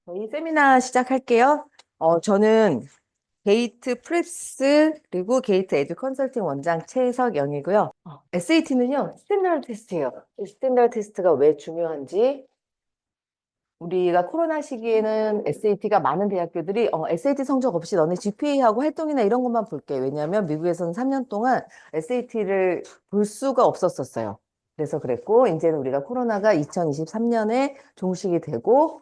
저희 세미나 시작할게요. 저는 게이트 프레스 그리고 게이트 에듀 컨설팅 원장 최석영이고요. SAT는요, 스탠다드 테스트예요. 이 스탠다드 테스트가 왜 중요한지, 우리가 코로나 시기에는 SAT가 많은 대학교들이 SAT 성적 없이 너네 GPA하고 활동이나 이런 것만 볼게. 왜냐하면 미국에서는 3년 동안 SAT를 볼 수가 없었었어요. 그래서 그랬고, 이제는 우리가 코로나가 2023년에 종식이 되고,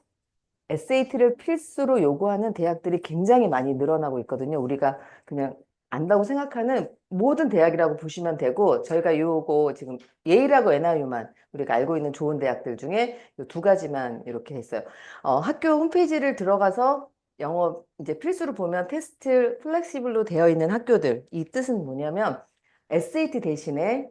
SAT를 필수로 요구하는 대학들이 굉장히 많이 늘어나고 있거든요. 우리가 그냥 안다고 생각하는 모든 대학이라고 보시면 되고, 저희가 요거 지금 예일하고 NIU만 우리가 알고 있는 좋은 대학들 중에 요 두 가지만 이렇게 했어요. 학교 홈페이지를 들어가서 영어 이제 필수로 보면 테스트 플렉시블로 되어 있는 학교들. 이 뜻은 뭐냐면 SAT 대신에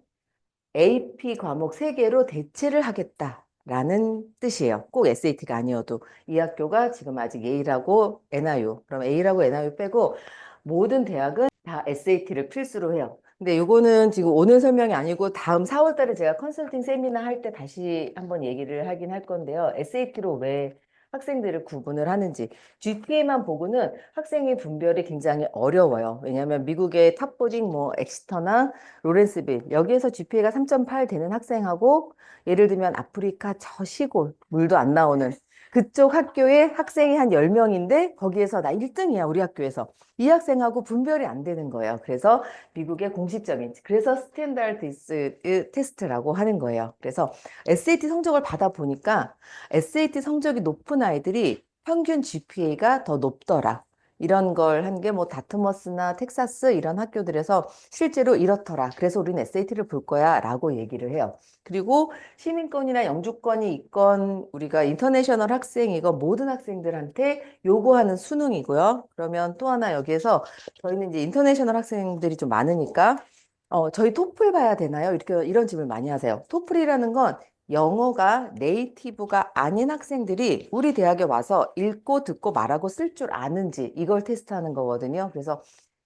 AP 과목 3개로 대체를 하겠다라는 뜻이에요. 꼭 SAT가 아니어도. 이 학교가 지금 아직 A라고 NIU, 그럼 A라고 NIU 빼고 모든 대학은 다 SAT를 필수로 해요. 근데 요거는 지금 오늘 설명이 아니고 다음 4월 달에 제가 컨설팅 세미나 할 때 다시 한번 얘기를 하긴 할 건데요. SAT로 왜 학생들을 구분을 하는지. GPA만 보고는 학생의 분별이 굉장히 어려워요. 왜냐하면 미국의 탑보딩, 뭐 엑시터나 로렌스빌 여기에서 GPA가 3.8 되는 학생하고, 예를 들면 아프리카 저 시골 물도 안 나오는 그쪽 학교에 학생이 한 10명인데 거기에서 나 1등이야 우리 학교에서, 이 학생하고 분별이 안 되는 거예요. 그래서 미국의 공식적인, 그래서 스탠다드 테스트라고 하는 거예요. 그래서 SAT 성적을 받아 보니까 SAT 성적이 높은 아이들이 평균 GPA가 더 높더라. 이런 걸 한 게 뭐 다트머스나 텍사스 이런 학교들에서 실제로 이렇더라. 그래서 우리는 SAT를 볼 거야 라고 얘기를 해요. 그리고 시민권이나 영주권이 있건 우리가 인터내셔널 학생이건 모든 학생들한테 요구하는 수능이고요. 그러면 또 하나 여기에서 저희는 이제 인터내셔널 학생들이 좀 많으니까 저희 토플 봐야 되나요? 이렇게 이런 질문 많이 하세요. 토플이라는 건 영어가 네이티브가 아닌 학생들이 우리 대학에 와서 읽고 듣고 말하고 쓸 줄 아는지 이걸 테스트하는 거거든요. 그래서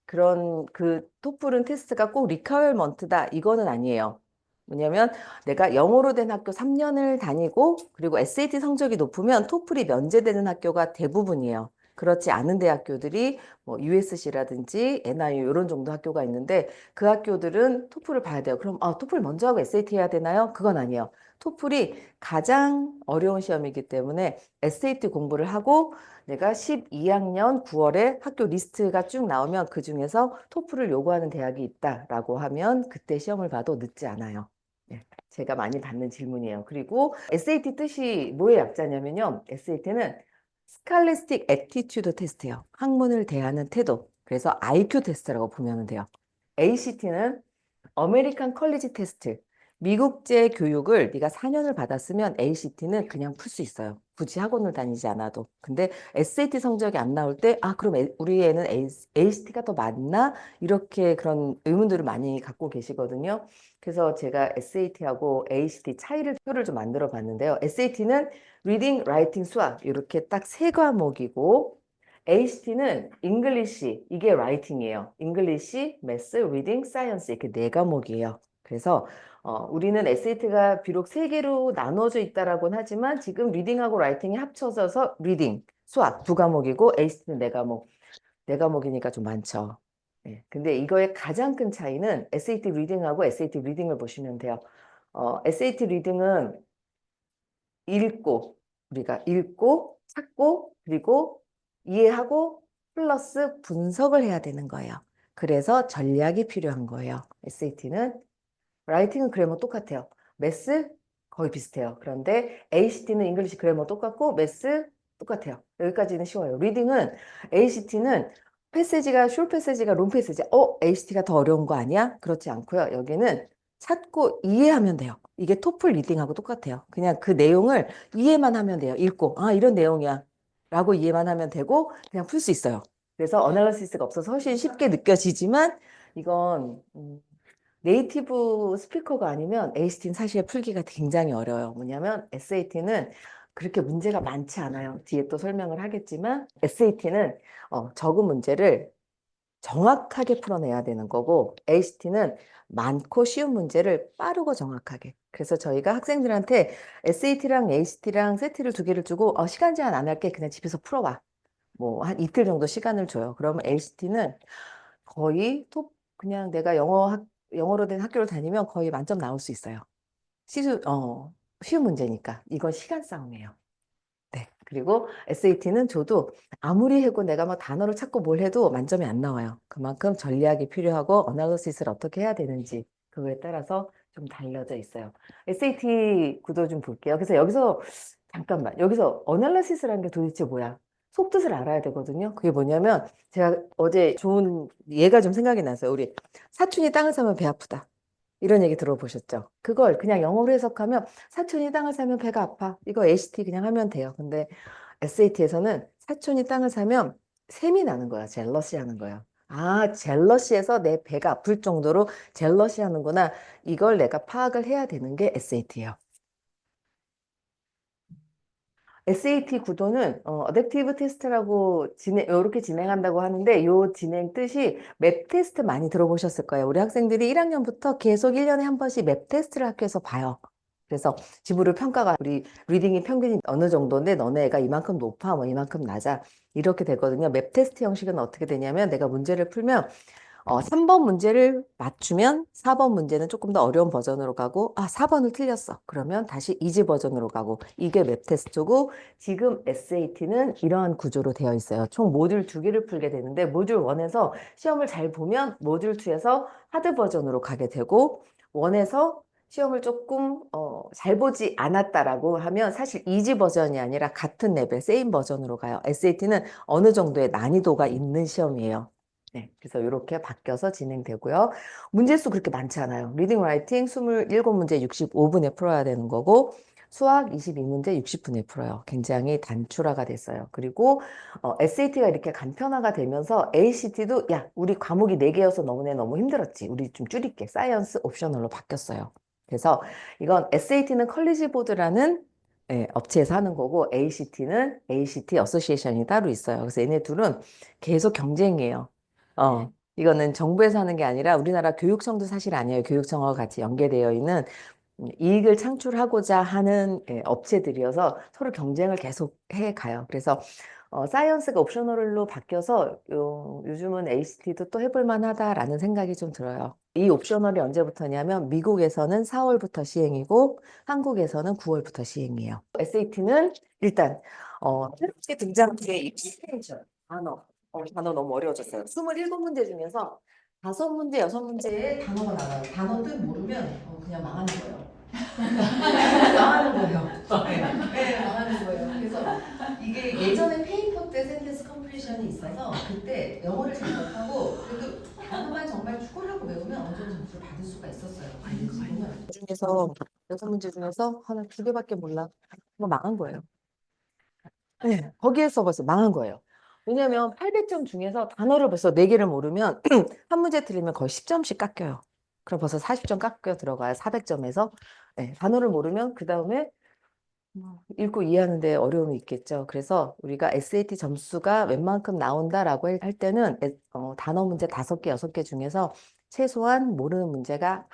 그런 그 토플은 테스트가 꼭 리퀘어먼트다 이거는 아니에요. 뭐냐면 내가 영어로 된 학교 3년을 다니고 그리고 SAT 성적이 높으면 토플이 면제되는 학교가 대부분이에요. 그렇지 않은 대학교들이 뭐 USC라든지 NIU 이런 정도 학교가 있는데 그 학교들은 토플을 봐야 돼요. 그럼 토플 먼저 하고 SAT 해야 되나요? 그건 아니에요. 토플이 가장 어려운 시험이기 때문에 SAT 공부를 하고 내가 12학년 9월에 학교 리스트가 쭉 나오면 그 중에서 토플을 요구하는 대학이 있다라고 하면 그때 시험을 봐도 늦지 않아요. 네, 제가 많이 받는 질문이에요. 그리고 SAT 뜻이 뭐의 약자냐면요. SAT는 스칼리스틱 애티튜드 테스트예요. 학문을 대하는 태도. 그래서 IQ 테스트라고 보면 돼요. ACT는 어메리칸 컬리지 테스트. 미국제 교육을 네가 4년을 받았으면 ACT는 그냥 풀 수 있어요. 굳이 학원을 다니지 않아도. 근데 SAT 성적이 안 나올 때, 그럼 우리 애는 ACT가 더 맞나? 이렇게 그런 의문들을 많이 갖고 계시거든요. 그래서 제가 SAT하고 ACT 차이를 표를 좀 만들어 봤는데요. SAT는 리딩, 라이팅, 수학 이렇게 딱 세 과목이고, ACT는 잉글리시, 이게 라이팅이에요. 잉글리시, 매스, 리딩, 사이언스 이렇게 네 과목이에요. 그래서 우리는 SAT가 비록 세 개로 나눠져 있다라고는 하지만 지금 리딩하고 라이팅이 합쳐져서 리딩, 수학 두 과목이고 ACT는 네 과목. 네 과목이니까 좀 많죠. 네. 근데 이거의 가장 큰 차이는 SAT 리딩하고 SAT 리딩을 보시면 돼요. SAT 리딩은 우리가 읽고, 찾고, 그리고 이해하고, 플러스 분석을 해야 되는 거예요. 그래서 전략이 필요한 거예요. SAT는. 라이팅은 그래머 똑같아요. 매스 거의 비슷해요. 그런데 ACT는 잉글리시 그래머 똑같고, 매스 똑같아요. 여기까지는 쉬워요. 리딩은 ACT는 패세지가 숏 패세지가 롱 패세지. ACT가 더 어려운 거 아니야? 그렇지 않고요. 여기는 찾고 이해하면 돼요. 이게 토플 리딩하고 똑같아요. 그냥 그 내용을 이해만 하면 돼요. 읽고 이런 내용이야 라고 이해만 하면 되고 그냥 풀 수 있어요. 그래서 어널리시스가 없어서 훨씬 쉽게 느껴지지만 이건 네이티브 스피커가 아니면 ACT는 사실 풀기가 굉장히 어려워요. 뭐냐면 SAT는 그렇게 문제가 많지 않아요. 뒤에 또 설명을 하겠지만 SAT는 적은 문제를 정확하게 풀어내야 되는 거고 ACT는 많고 쉬운 문제를 빠르고 정확하게. 그래서 저희가 학생들한테 SAT랑 ACT랑 세트를 두 개를 주고 시간 제한 안 할게. 그냥 집에서 풀어봐. 뭐 한 이틀 정도 시간을 줘요. 그러면 ACT는 거의 그냥 내가 영어로 된 학교를 다니면 거의 만점 나올 수 있어요. 쉬운 문제니까. 이건 시간 싸움이에요. 네. 그리고 SAT는 저도 아무리 해고 내가 막 단어를 찾고 뭘 해도 만점이 안 나와요. 그만큼 전략이 필요하고 어나리시스를 어떻게 해야 되는지 그거에 따라서 좀 달라져 있어요. SAT 구도 좀 볼게요. 그래서 여기서 잠깐만 여기서 어나리시스라는 게 도대체 뭐야? 속뜻을 알아야 되거든요. 그게 뭐냐면 제가 어제 좋은 예가 좀 생각이 나서요. 우리 사촌이 땅을 사면 배 아프다. 이런 얘기 들어보셨죠? 그걸 그냥 영어로 해석하면 사촌이 땅을 사면 배가 아파. 이거 ACT 그냥 하면 돼요. 근데 SAT에서는 사촌이 땅을 사면 샘이 나는 거야. 젤러시 하는 거야. 아, 젤러시에서 내 배가 아플 정도로 젤러시 하는구나. 이걸 내가 파악을 해야 되는 게 SAT예요. SAT 구도는 어댑티브 테스트라고 이렇게 진행한다고 하는데 요 진행 뜻이 맵 테스트 많이 들어보셨을 거예요. 우리 학생들이 1학년부터 계속 1년에 한 번씩 맵 테스트를 학교에서 봐요. 그래서 지구를 평가가 우리 리딩이 평균이 어느 정도인데 너네 애가 이만큼 높아 뭐 이만큼 낮아 이렇게 되거든요. 맵 테스트 형식은 어떻게 되냐면 내가 문제를 풀면 3번 문제를 맞추면 4번 문제는 조금 더 어려운 버전으로 가고, 4번을 틀렸어. 그러면 다시 이지 버전으로 가고, 이게 맵 테스트고, 지금 SAT는 이러한 구조로 되어 있어요. 총 모듈 두 개를 풀게 되는데, 모듈 1에서 시험을 잘 보면 모듈 2에서 하드 버전으로 가게 되고, 1에서 시험을 조금 잘 보지 않았다라고 하면 사실 이지 버전이 아니라 같은 레벨, 세임 버전으로 가요. SAT는 어느 정도의 난이도가 있는 시험이에요. 네, 그래서 이렇게 바뀌어서 진행되고요. 문제 수 그렇게 많지 않아요. 리딩 라이팅 27문제 65분에 풀어야 되는 거고 수학 22문제 60분에 풀어요. 굉장히 단출화가 됐어요. 그리고 SAT가 이렇게 간편화가 되면서 ACT도 야, 우리 과목이 4개여서 너무 힘들었지. 우리 좀 줄일게. 사이언스 옵셔널로 바뀌었어요. 그래서 이건 SAT는 컬리지 보드라는 업체에서 하는 거고 ACT는 ACT 어소시에이션이 따로 있어요. 그래서 얘네 둘은 계속 경쟁이에요. 이거는 정부에서 하는 게 아니라 우리나라 교육청도 사실 아니에요. 교육청하고 같이 연계되어 있는 이익을 창출하고자 하는 업체들이어서 서로 경쟁을 계속 해 가요. 그래서 사이언스가 옵셔널로 바뀌어서 요즘은 ACT도 또 해볼 만하다라는 생각이 좀 들어요. 이 옵셔널이 언제부터냐면 미국에서는 4월부터 시행이고 한국에서는 9월부터 시행이에요. SAT는 일단 새롭게 등장한 게 익스텐션 단어 너무 어려워졌어요. 27문제 중에서 5문제, 6문제에 단어가 나와요. 단어 뜻 모르면 그냥 망하는 거예요. 망하는 거예요. 네, 망하는 거예요. 그래서 이게 예전에 페이퍼 때 센텐스 컴플리션이 있어서 그때 영어를 잘 못하고 그래도 단어만 정말 죽으려고 외우면 어느 정도 점수를 받을 수가 있었어요. 근데 지금은 중에서 6문제 중에서 하나 2개밖에 몰라. 뭐 망한 거예요. 네, 거기에서 벌써 망한 거예요. 왜냐면 800점 중에서 단어를 벌써 4개를 모르면 한 문제 틀리면 거의 10점씩 깎여요. 그럼 벌써 40점 깎여 들어가요. 400점에서. 네, 단어를 모르면 그 다음에 읽고 이해하는데 어려움이 있겠죠. 그래서 우리가 SAT 점수가 웬만큼 나온다라고 할 때는 단어 문제 5개, 6개 중에서 최소한 모르는 문제가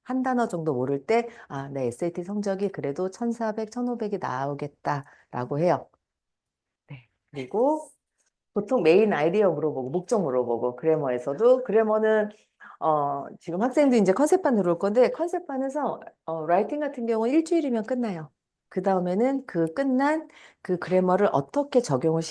한 단어 정도 모를 때, 내 SAT 성적이 그래도 1400, 1500이 나오겠다라고 해요. 네. 그리고 보통 메인 아이디어 물어보고, 목적 물어보고, 그래머는 지금 학생도 이제 컨셉반 들어올 건데, 컨셉반에서 라이팅 같은 경우는 일주일이면 끝나요. 그 다음에는 그 끝난 그 그래머를 어떻게 적용을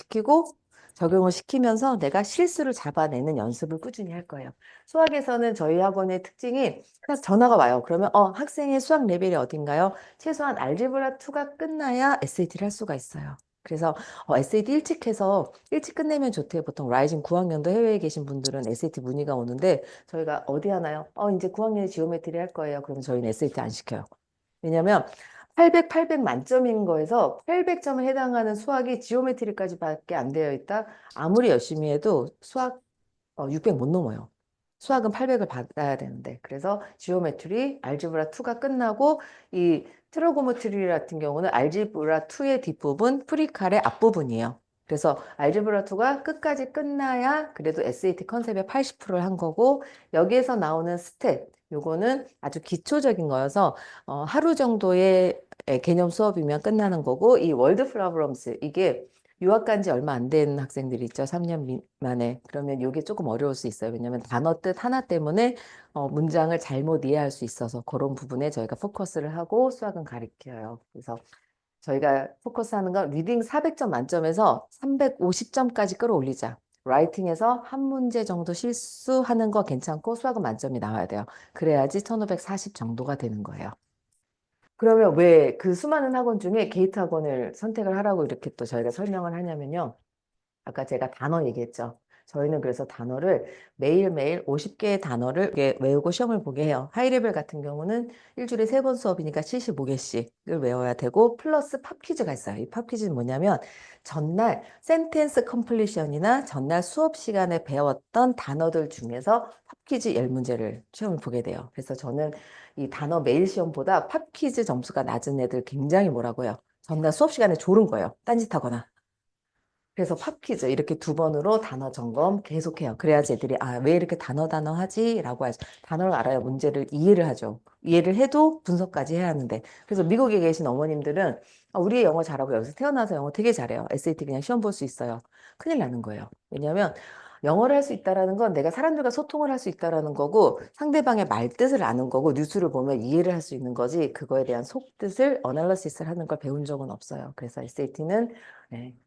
시키면서 내가 실수를 잡아내는 연습을 꾸준히 할 거예요. 수학에서는 저희 학원의 특징이 그냥 전화가 와요. 그러면 학생의 수학 레벨이 어딘가요? 최소한 알제브라 2가 끝나야 SAT를 할 수가 있어요. 그래서 SAT 일찍 해서 일찍 끝내면 좋대요. 보통 라이징 9학년도 해외에 계신 분들은 SAT 문의가 오는데 저희가 어디 하나요? 이제 9학년에 지오메트리 할 거예요. 그러면 저희는 SAT 안 시켜요. 왜냐면 800 만점인 거에서 800점에 해당하는 수학이 지오메트리까지밖에 안 되어 있다. 아무리 열심히 해도 수학 600 못 넘어요. 수학은 800을 받아야 되는데 그래서 지오메트리, 알지브라 2가 끝나고 이 트리고노메트리 같은 경우는 알지브라 2의 뒷부분, 프리칼의 앞부분이에요. 그래서 알제브라 2가 끝까지 끝나야 그래도 SAT 컨셉의 80%를 한 거고 여기에서 나오는 스탯 요거는 아주 기초적인 거여서 하루 정도의 개념 수업이면 끝나는 거고 이 월드 프로블럼스 이게 유학 간지 얼마 안 된 학생들이 있죠. 3년 만에. 그러면 이게 조금 어려울 수 있어요. 왜냐하면 단어 뜻 하나 때문에 문장을 잘못 이해할 수 있어서 그런 부분에 저희가 포커스를 하고 수학은 가르쳐요. 그래서 저희가 포커스하는 건 리딩 400점 만점에서 350점까지 끌어올리자. 라이팅에서 한 문제 정도 실수하는 거 괜찮고 수학은 만점이 나와야 돼요. 그래야지 1540 정도가 되는 거예요. 그러면 왜 그 수많은 학원 중에 게이트 학원을 선택을 하라고 이렇게 또 저희가 설명을 하냐면요. 아까 제가 단어 얘기했죠. 저희는 그래서 단어를 매일매일 50개의 단어를 외우고 시험을 보게 해요. 하이레벨 같은 경우는 일주일에 3번 수업이니까 75개씩을 외워야 되고 플러스 팝 퀴즈가 있어요. 이 팝 퀴즈는 뭐냐면 전날 센텐스 컴플리션이나 전날 수업 시간에 배웠던 단어들 중에서 팝 퀴즈 10문제를 시험을 보게 돼요. 그래서 저는 이 단어 매일 시험보다 팝 퀴즈 점수가 낮은 애들 굉장히 뭐라고요. 전날 수업 시간에 졸은 거예요. 딴짓하거나. 그래서 팝 퀴즈 이렇게 2번으로 단어 점검 계속해요. 그래야지 애들이 왜 이렇게 단어 하지? 라고 하죠. 단어를 알아야 문제를 이해를 하죠. 이해를 해도 분석까지 해야 하는데. 그래서 미국에 계신 어머님들은 우리 애 영어 잘하고 여기서 태어나서 영어 되게 잘해요. SAT 그냥 시험 볼 수 있어요. 큰일 나는 거예요. 왜냐하면 영어를 할 수 있다라는 건 내가 사람들과 소통을 할 수 있다라는 거고 상대방의 말뜻을 아는 거고 뉴스를 보면 이해를 할 수 있는 거지 그거에 대한 속뜻을 어널리시스를 하는 걸 배운 적은 없어요. 그래서 SAT는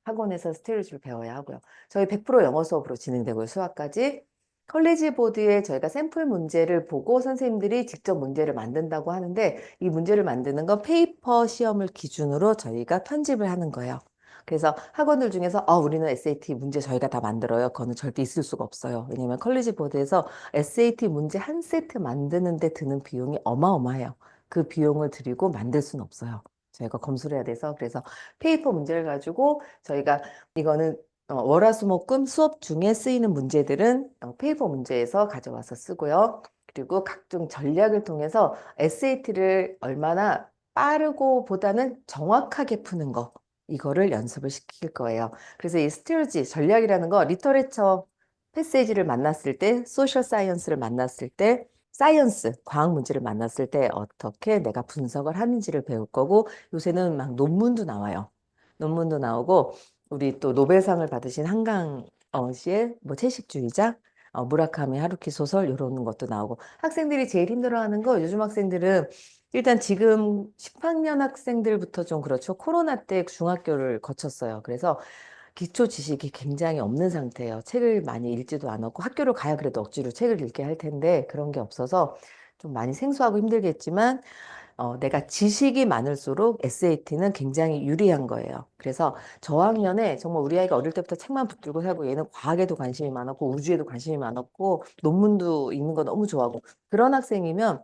학원에서 스테레오를 배워야 하고요. 저희 100% 영어 수업으로 진행되고요. 수학까지. 컬리지 보드에 저희가 샘플 문제를 보고 선생님들이 직접 문제를 만든다고 하는데 이 문제를 만드는 건 페이퍼 시험을 기준으로 저희가 편집을 하는 거예요. 그래서 학원들 중에서 우리는 SAT 문제 저희가 다 만들어요. 그거는 절대 있을 수가 없어요. 왜냐면 컬리지 보드에서 SAT 문제 한 세트 만드는데 드는 비용이 어마어마해요. 그 비용을 들이고 만들 수는 없어요. 저희가 검수를 해야 돼서 그래서 페이퍼 문제를 가지고 저희가 이거는 월화수목금 수업 중에 쓰이는 문제들은 페이퍼 문제에서 가져와서 쓰고요. 그리고 각종 전략을 통해서 SAT를 얼마나 빠르고 보다는 정확하게 푸는 거 이거를 연습을 시킬 거예요. 그래서 이 스트래지 전략이라는 거 리터레처 패세지를 만났을 때 소셜 사이언스를 만났을 때 사이언스 과학 문제를 만났을 때 어떻게 내가 분석을 하는지를 배울 거고 요새는 막 논문도 나와요. 논문도 나오고 우리 또 노벨상을 받으신 한강 씨의 뭐 채식주의자 무라카미 하루키 소설 이런 것도 나오고 학생들이 제일 힘들어하는 거 요즘 학생들은 일단 지금 10학년 학생들부터 좀 그렇죠. 코로나 때 중학교를 거쳤어요. 그래서 기초 지식이 굉장히 없는 상태예요. 책을 많이 읽지도 않았고 학교를 가야 그래도 억지로 책을 읽게 할 텐데 그런 게 없어서 좀 많이 생소하고 힘들겠지만 내가 지식이 많을수록 SAT는 굉장히 유리한 거예요. 그래서 저학년에 정말 우리 아이가 어릴 때부터 책만 붙들고 살고 얘는 과학에도 관심이 많았고 우주에도 관심이 많았고 논문도 읽는 거 너무 좋아하고 그런 학생이면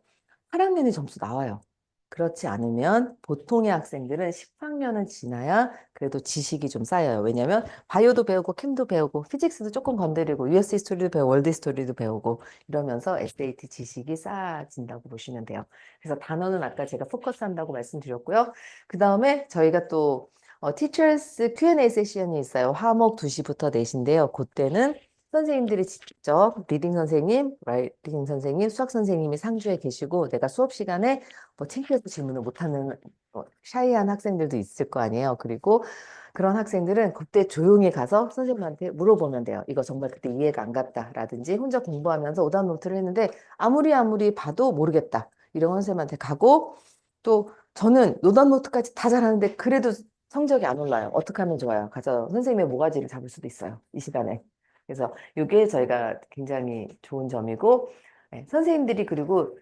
8학년에 점수 나와요. 그렇지 않으면 보통의 학생들은 10학년은 지나야 그래도 지식이 좀 쌓여요. 왜냐면 바이오도 배우고 캠도 배우고 피직스도 조금 건드리고 US 히스토리도 배우고 월드 히스토리도 배우고 이러면서 SAT 지식이 쌓아진다고 보시면 돼요. 그래서 단어는 아까 제가 포커스 한다고 말씀드렸고요. 그 다음에 저희가 또 티처스 Q&A 세션이 있어요. 화목 2시부터 4시인데요. 그때는 선생님들이 직접 리딩 선생님, 라이팅 선생님, 수학 선생님이 상주에 계시고 내가 수업 시간에 뭐 창피해서 질문을 못하는 샤이한 학생들도 있을 거 아니에요. 그리고 그런 학생들은 그때 조용히 가서 선생님한테 물어보면 돼요. 이거 정말 그때 이해가 안 갔다라든지 혼자 공부하면서 오답 노트를 했는데 아무리 봐도 모르겠다. 이런 선생님한테 가고 또 저는 오답 노트까지 다 잘하는데 그래도 성적이 안 올라요. 어떻게 하면 좋아요? 가서 선생님의 모가지를 잡을 수도 있어요. 이 시간에. 그래서 이게 저희가 굉장히 좋은 점이고 선생님들이 그리고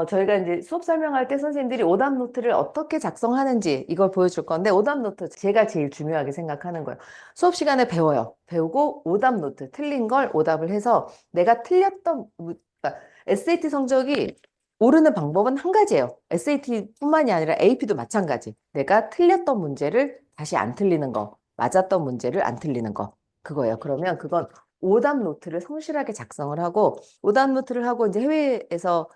저희가 이제 수업 설명할 때 선생님들이 오답 노트를 어떻게 작성하는지 이걸 보여줄 건데 오답 노트 제가 제일 중요하게 생각하는 거예요. 수업 시간에 배워요. 배우고 오답 노트 틀린 걸 오답을 해서 내가 틀렸던 그러니까 SAT 성적이 오르는 방법은 한 가지예요. SAT뿐만이 아니라 AP도 마찬가지. 내가 틀렸던 문제를 다시 안 틀리는 거, 맞았던 문제를 안 틀리는 거. 그거예요. 그러면 그건 오답 노트를 성실하게 작성을 하고 오답 노트를 하고 이제 해외에서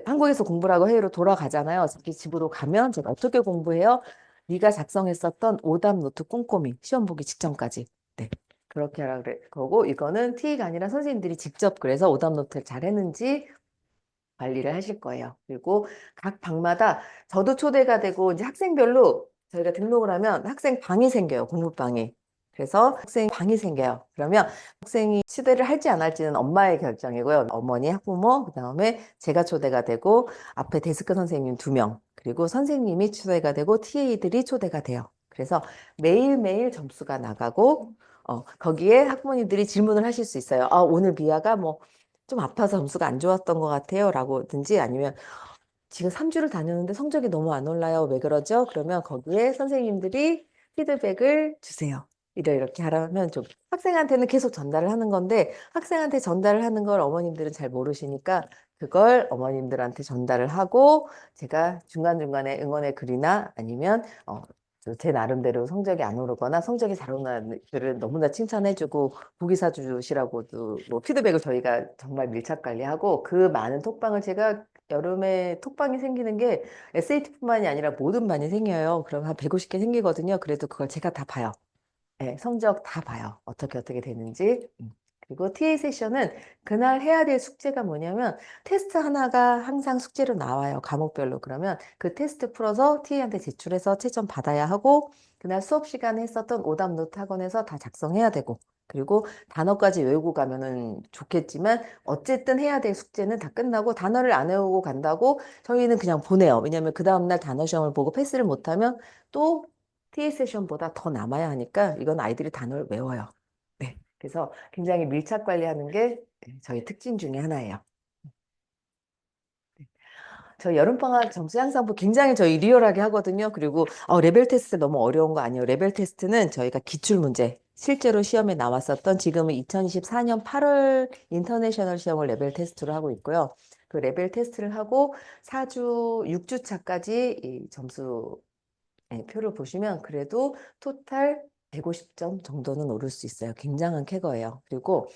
한국에서 공부를 하고 해외로 돌아가잖아요. 자기 집으로 가면 제가 어떻게 공부해요? 네가 작성했었던 오답 노트 꼼꼼히 시험 보기 직전까지 네. 그렇게 하라 그래. 거고 이거는 T가 아니라 선생님들이 직접 그래서 오답 노트를 잘 했는지 관리를 하실 거예요. 그리고 각 방마다 저도 초대가 되고 이제 학생별로 저희가 등록을 하면 학생 방이 생겨요. 공부방이. 그래서 학생 방이 생겨요. 그러면 학생이 초대를 할지 안 할지는 엄마의 결정이고요. 어머니, 학부모, 그다음에 제가 초대가 되고 앞에 데스크 선생님 2명, 그리고 선생님이 초대가 되고 TA들이 초대가 돼요. 그래서 매일매일 점수가 나가고 거기에 학부모님들이 질문을 하실 수 있어요. 아, 오늘 미아가 뭐 좀 아파서 점수가 안 좋았던 것 같아요. 라고든지 아니면 지금 3주를 다녔는데 성적이 너무 안 올라요. 왜 그러죠? 그러면 거기에 선생님들이 피드백을 주세요. 이렇게 하라면 좀 학생한테는 계속 전달을 하는 건데 학생한테 전달을 하는 걸 어머님들은 잘 모르시니까 그걸 어머님들한테 전달을 하고 제가 중간중간에 응원의 글이나 아니면 제 나름대로 성적이 안 오르거나 성적이 잘 오르는 글을 너무나 칭찬해주고 보기 사주시라고도 뭐 피드백을 저희가 정말 밀착 관리하고 그 많은 톡방을 제가 여름에 톡방이 생기는 게 SAT뿐만이 아니라 모든 반이 생겨요. 그럼 한 150개 생기거든요. 그래도 그걸 제가 다 봐요. 네, 성적 다 봐요. 어떻게 되는지. 그리고 TA 세션은 그날 해야 될 숙제가 뭐냐면 테스트 하나가 항상 숙제로 나와요. 과목별로. 그러면 그 테스트 풀어서 TA한테 제출해서 채점 받아야 하고 그날 수업 시간에 했었던 오답 노트 학원에서 다 작성해야 되고 그리고 단어까지 외우고 가면은 좋겠지만 어쨌든 해야 될 숙제는 다 끝나고 단어를 안 외우고 간다고 저희는 그냥 보내요. 왜냐하면 그 다음날 단어 시험을 보고 패스를 못하면 또 TA 세션보다 더 남아야 하니까 이건 아이들이 단어를 외워요. 네. 그래서 굉장히 밀착 관리하는 게 저희 특징 중에 하나예요. 저 여름방학 점수 향상부 굉장히 저희 리얼하게 하거든요. 그리고 레벨 테스트 너무 어려운 거 아니에요. 레벨 테스트는 저희가 기출문제 실제로 시험에 나왔었던 지금은 2024년 8월 인터내셔널 시험을 레벨 테스트로 하고 있고요. 그 레벨 테스트를 하고 4주, 6주 차까지 이 점수 표를 보시면 그래도 토탈 150점 정도는 오를 수 있어요. 굉장한 쾌거예요. 그리고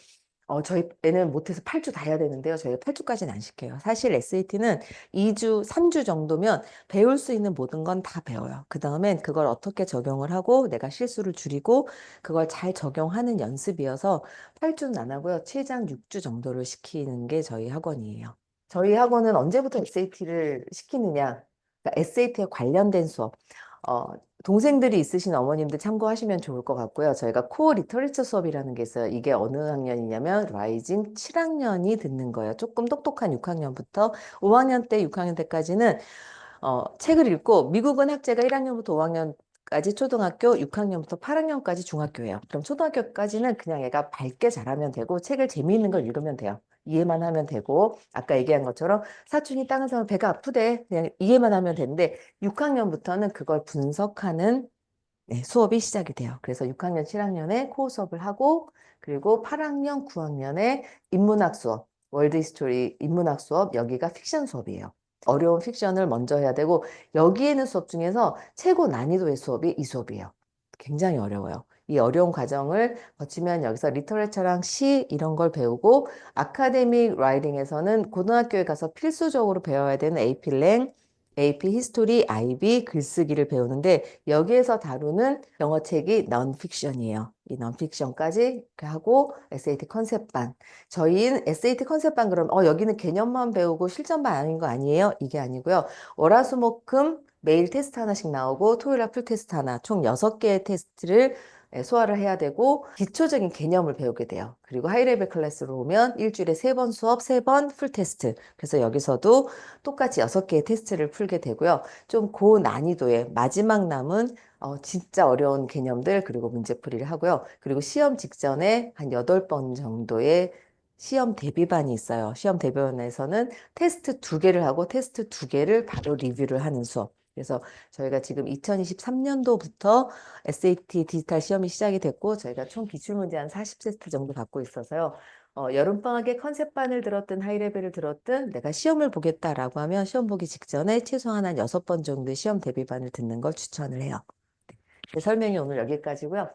저희 애는 못해서 8주 다 해야 되는데요. 저희가 8주까지는 안 시켜요. 사실 SAT는 2주, 3주 정도면 배울 수 있는 모든 건 다 배워요. 그 다음엔 그걸 어떻게 적용을 하고 내가 실수를 줄이고 그걸 잘 적용하는 연습이어서 8주는 안 하고요. 최장 6주 정도를 시키는 게 저희 학원이에요. 저희 학원은 언제부터 SAT를 시키느냐? 그러니까 SAT에 관련된 수업. 어, 동생들이 있으신 어머님들 참고하시면 좋을 것 같고요. 저희가 코어 리터리처 수업이라는 게 있어요. 이게 어느 학년이냐면 라이징 7학년이 듣는 거예요. 조금 똑똑한 6학년부터 5학년 때, 6학년 때까지는 책을 읽고 미국은 학제가 1학년부터 5학년까지 초등학교, 6학년부터 8학년까지 중학교예요. 그럼 초등학교까지는 그냥 애가 밝게 잘하면 되고 책을 재미있는 걸 읽으면 돼요. 이해만 하면 되고 아까 얘기한 것처럼 사춘기 땅을 사면 배가 아프대. 그냥 이해만 하면 되는데 6학년부터는 그걸 분석하는 수업이 시작이 돼요. 그래서 6학년, 7학년에 코어 수업을 하고 그리고 8학년, 9학년에 인문학 수업, 월드 히스토리 인문학 수업, 여기가 픽션 수업이에요. 어려운 픽션을 먼저 해야 되고 여기에 있는 수업 중에서 최고 난이도의 수업이 이 수업이에요. 굉장히 어려워요. 이 어려운 과정을 거치면 여기서 리터레처랑 시 이런 걸 배우고 아카데믹 라이팅에서는 고등학교에 가서 필수적으로 배워야 되는 AP랭, AP 히스토리, IB 글쓰기를 배우는데 여기에서 다루는 영어책이 넌픽션이에요. 이 넌픽션까지 하고 SAT 컨셉반. 저희는 SAT 컨셉반 그러면 여기는 개념만 배우고 실전반 아닌 거 아니에요? 이게 아니고요. 월화수목금 매일 테스트 하나씩 나오고 토요일날 풀 테스트 하나 총 6개의 테스트를 소화를 해야 되고 기초적인 개념을 배우게 돼요. 그리고 하이레벨 클래스로 오면 일주일에 3번 수업, 3번 풀 테스트. 그래서 여기서도 똑같이 6개의 테스트를 풀게 되고요. 좀 고난이도의 마지막 남은 진짜 어려운 개념들 그리고 문제풀이를 하고요. 그리고 시험 직전에 한 8번 정도의 시험 대비반이 있어요. 시험 대비반에서는 테스트 2개를 하고 테스트 2개를 바로 리뷰를 하는 수업. 그래서 저희가 지금 2023년도부터 SAT 디지털 시험이 시작이 됐고 저희가 총 기출문제 한 40세트 정도 받고 있어서요. 여름방학에 컨셉반을 들었든 하이레벨을 들었든 내가 시험을 보겠다라고 하면 시험 보기 직전에 최소한 한 6번 정도 시험 대비반을 듣는 걸 추천을 해요. 네, 설명이 오늘 여기까지고요.